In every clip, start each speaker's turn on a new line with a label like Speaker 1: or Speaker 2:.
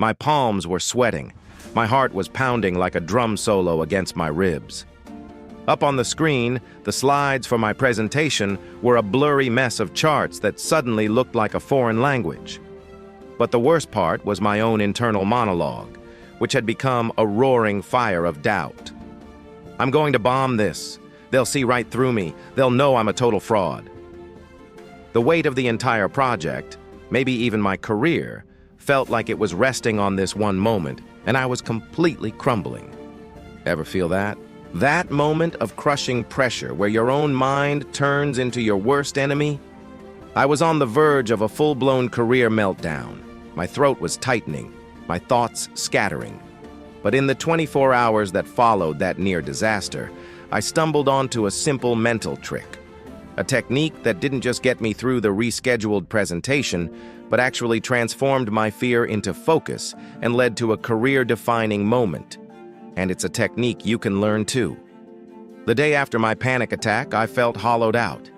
Speaker 1: My palms were sweating. My heart was pounding like a drum solo against my ribs. Up on the screen, the slides for my presentation were a blurry mess of charts that suddenly looked like a foreign language. But the worst part was my own internal monologue, which had become a roaring fire of doubt. I'm going to bomb this. They'll see right through me. They'll know I'm a total fraud. The weight of the entire project, maybe even my career, felt like it was resting on this one moment, and I was completely crumbling. Ever feel that? That moment of crushing pressure where your own mind turns into your worst enemy? I was on the verge of a full-blown career meltdown. My throat was tightening, my thoughts scattering. But in the 24 hours that followed that near disaster, I stumbled onto a simple mental trick. A technique that didn't just get me through the rescheduled presentation, but actually transformed my fear into focus and led to a career-defining moment. And it's a technique you can learn too. The day after my panic attack, I felt hollowed out.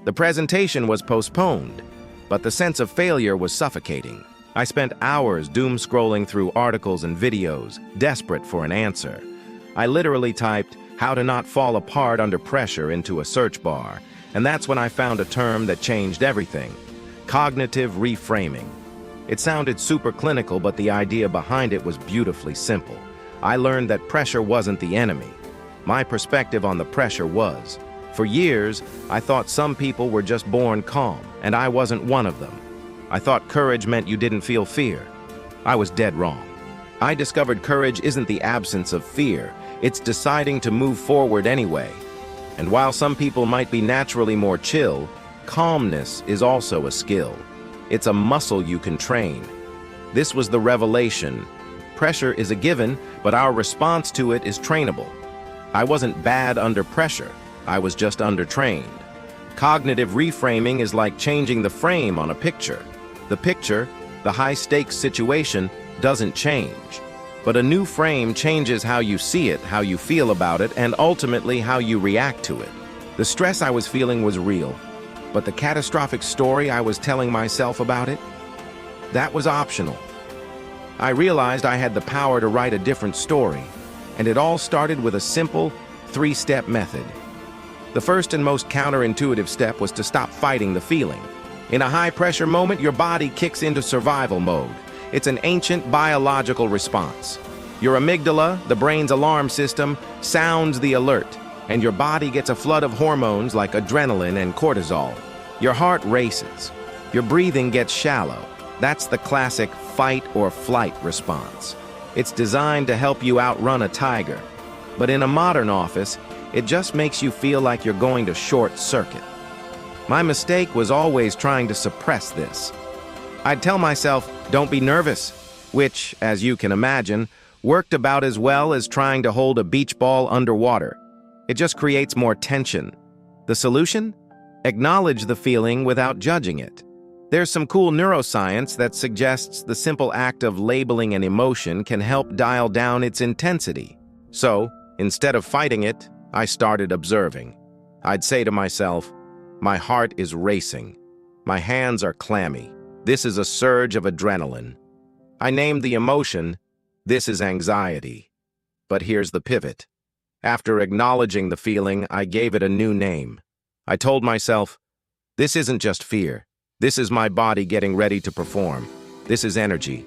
Speaker 1: The presentation was postponed, but the sense of failure was suffocating. I spent hours doom-scrolling through articles and videos, desperate for an answer. I literally typed, "How to not fall apart under pressure" into a search bar, and that's when I found a term that changed everything: cognitive reframing. It sounded super clinical, but the idea behind it was beautifully simple. I learned that pressure wasn't the enemy. My perspective on the pressure was. For years, I thought some people were just born calm, and I wasn't one of them. I thought courage meant you didn't feel fear. I was dead wrong. I discovered courage isn't the absence of fear, it's deciding to move forward anyway. And while some people might be naturally more chill, calmness is also a skill. It's a muscle you can train. This was the revelation. Pressure is a given, but our response to it is trainable. I wasn't bad under pressure, I was just undertrained. Cognitive reframing is like changing the frame on a picture. The picture, the high-stakes situation, doesn't change. But a new frame changes how you see it, how you feel about it, and ultimately how you react to it. The stress I was feeling was real, but the catastrophic story I was telling myself about it, that was optional. I realized I had the power to write a different story, and it all started with a simple, three-step method. The first and most counterintuitive step was to stop fighting the feeling. In a high-pressure moment, your body kicks into survival mode. It's an ancient biological response. Your amygdala, the brain's alarm system, sounds the alert, and your body gets a flood of hormones like adrenaline and cortisol. Your heart races. Your breathing gets shallow. That's the classic fight or flight response. It's designed to help you outrun a tiger. But in a modern office, it just makes you feel like you're going to short circuit. My mistake was always trying to suppress this. I'd tell myself, "Don't be nervous," which, as you can imagine, worked about as well as trying to hold a beach ball underwater. It just creates more tension. The solution? Acknowledge the feeling without judging it. There's some cool neuroscience that suggests the simple act of labeling an emotion can help dial down its intensity. So, instead of fighting it, I started observing. I'd say to myself, "My heart is racing. My hands are clammy. This is a surge of adrenaline." I named the emotion, "This is anxiety." But here's the pivot. After acknowledging the feeling, I gave it a new name. I told myself, "This isn't just fear. This is my body getting ready to perform. This is energy."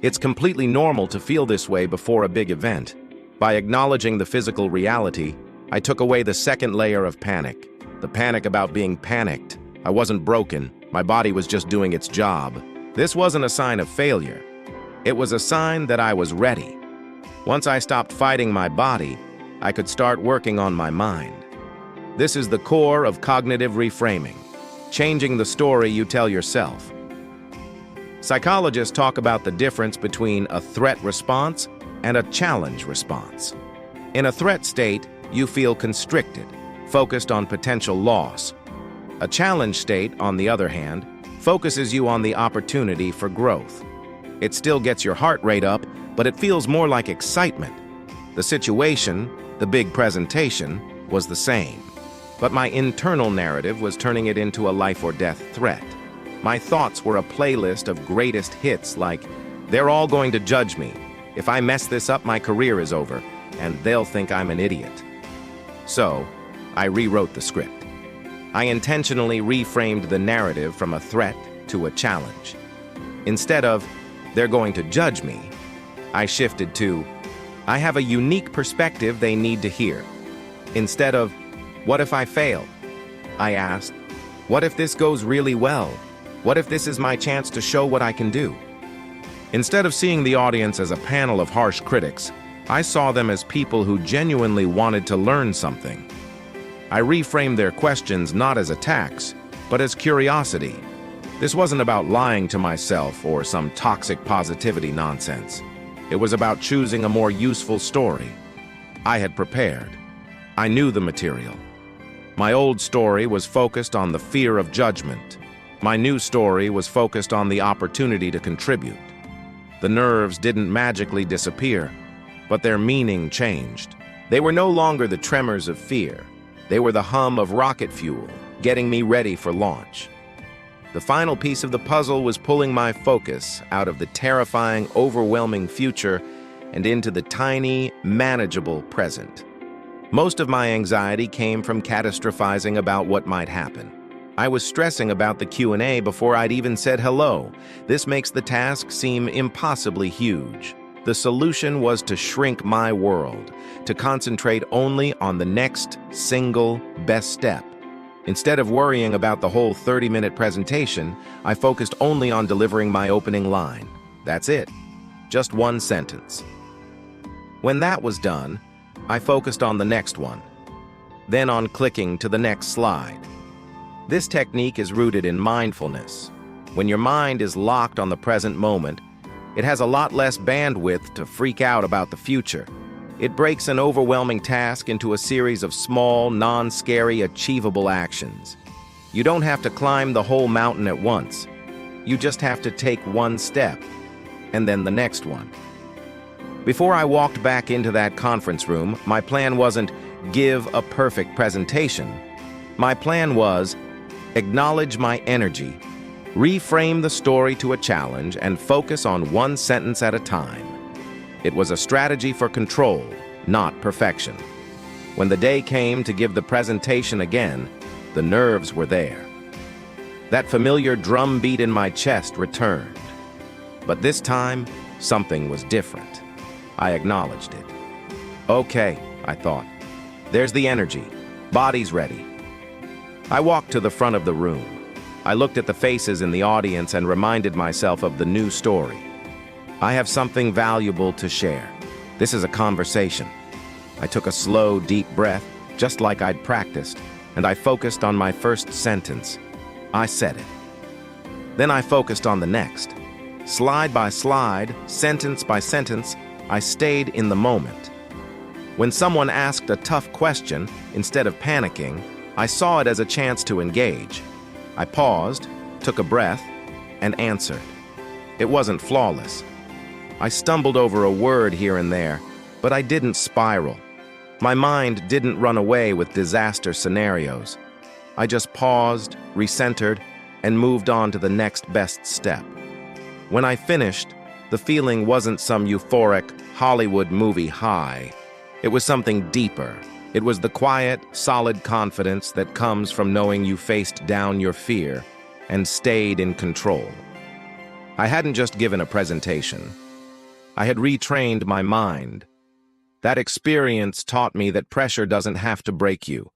Speaker 1: It's completely normal to feel this way before a big event. By acknowledging the physical reality, I took away the second layer of panic. The panic about being panicked. I wasn't broken. My body was just doing its job. This wasn't a sign of failure. It was a sign that I was ready. Once I stopped fighting my body, I could start working on my mind. This is the core of cognitive reframing, changing the story you tell yourself. Psychologists talk about the difference between a threat response and a challenge response. In a threat state, you feel constricted, focused on potential loss. A challenge state, on the other hand, focuses you on the opportunity for growth. It still gets your heart rate up, but it feels more like excitement. The situation, the big presentation, was the same. But my internal narrative was turning it into a life or death threat. My thoughts were a playlist of greatest hits like, They're all going to judge me. If I mess this up, my career is over, and they'll think I'm an idiot. So, I rewrote the script. I intentionally reframed the narrative from a threat to a challenge. Instead of, they're going to judge me, I shifted to, I have a unique perspective they need to hear. Instead of, what if I fail? I asked, what if this goes really well? What if this is my chance to show what I can do? Instead of seeing the audience as a panel of harsh critics, I saw them as people who genuinely wanted to learn something. I reframed their questions not as attacks, but as curiosity. This wasn't about lying to myself or some toxic positivity nonsense. It was about choosing a more useful story. I had prepared. I knew the material. My old story was focused on the fear of judgment. My new story was focused on the opportunity to contribute. The nerves didn't magically disappear, but their meaning changed. They were no longer the tremors of fear. They were the hum of rocket fuel, getting me ready for launch. The final piece of the puzzle was pulling my focus out of the terrifying, overwhelming future and into the tiny, manageable present. Most of my anxiety came from catastrophizing about what might happen. I was stressing about the Q&A before I'd even said hello. This makes the task seem impossibly huge. The solution was to shrink my world, to concentrate only on the next single best step. Instead of worrying about the whole 30-minute presentation, I focused only on delivering my opening line. That's it. Just one sentence. When that was done, I focused on the next one, then on clicking to the next slide. This technique is rooted in mindfulness. When your mind is locked on the present moment, it has a lot less bandwidth to freak out about the future. It breaks an overwhelming task into a series of small, non-scary, achievable actions. You don't have to climb the whole mountain at once. You just have to take one step, and then the next one. Before I walked back into that conference room, my plan wasn't give a perfect presentation. My plan was acknowledge my energy, reframe the story to a challenge, and focus on one sentence at a time. It was a strategy for control, not perfection. When the day came to give the presentation again, the nerves were there. That familiar drum beat in my chest returned. But this time, something was different. I acknowledged it. Okay, I thought. There's the energy. Body's ready. I walked to the front of the room. I looked at the faces in the audience and reminded myself of the new story. I have something valuable to share. This is a conversation. I took a slow, deep breath, just like I'd practiced, and I focused on my first sentence. I said it. Then I focused on the next. Slide by slide, sentence by sentence, I stayed in the moment. When someone asked a tough question, instead of panicking, I saw it as a chance to engage. I paused, took a breath, and answered. It wasn't flawless. I stumbled over a word here and there, but I didn't spiral. My mind didn't run away with disaster scenarios. I just paused, recentered, and moved on to the next best step. When I finished, the feeling wasn't some euphoric Hollywood movie high. It was something deeper. It was the quiet, solid confidence that comes from knowing you faced down your fear and stayed in control. I hadn't just given a presentation. I had retrained my mind. That experience taught me that pressure doesn't have to break you.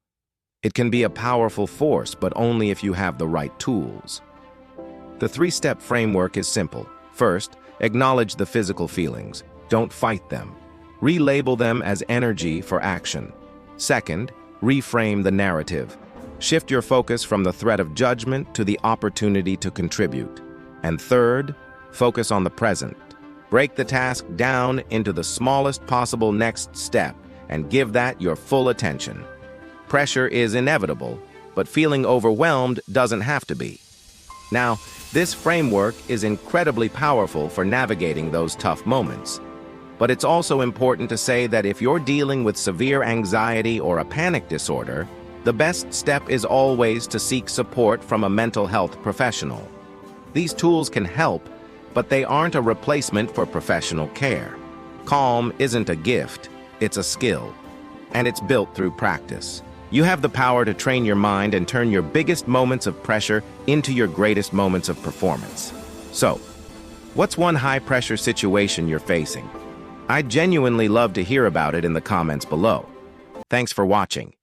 Speaker 1: It can be a powerful force, but only if you have the right tools. The three-step framework is simple. First, acknowledge the physical feelings. Don't fight them. Relabel them as energy for action. Second, reframe the narrative. Shift your focus from the threat of judgment to the opportunity to contribute. And third, focus on the present. Break the task down into the smallest possible next step and give that your full attention. Pressure is inevitable, but feeling overwhelmed doesn't have to be. Now, this framework is incredibly powerful for navigating those tough moments. But it's also important to say that if you're dealing with severe anxiety or a panic disorder, the best step is always to seek support from a mental health professional. These tools can help, but they aren't a replacement for professional care. Calm isn't a gift, it's a skill, and it's built through practice. You have the power to train your mind and turn your biggest moments of pressure into your greatest moments of performance. So, what's one high-pressure situation you're facing? I'd genuinely love to hear about it in the comments below. Thanks for watching.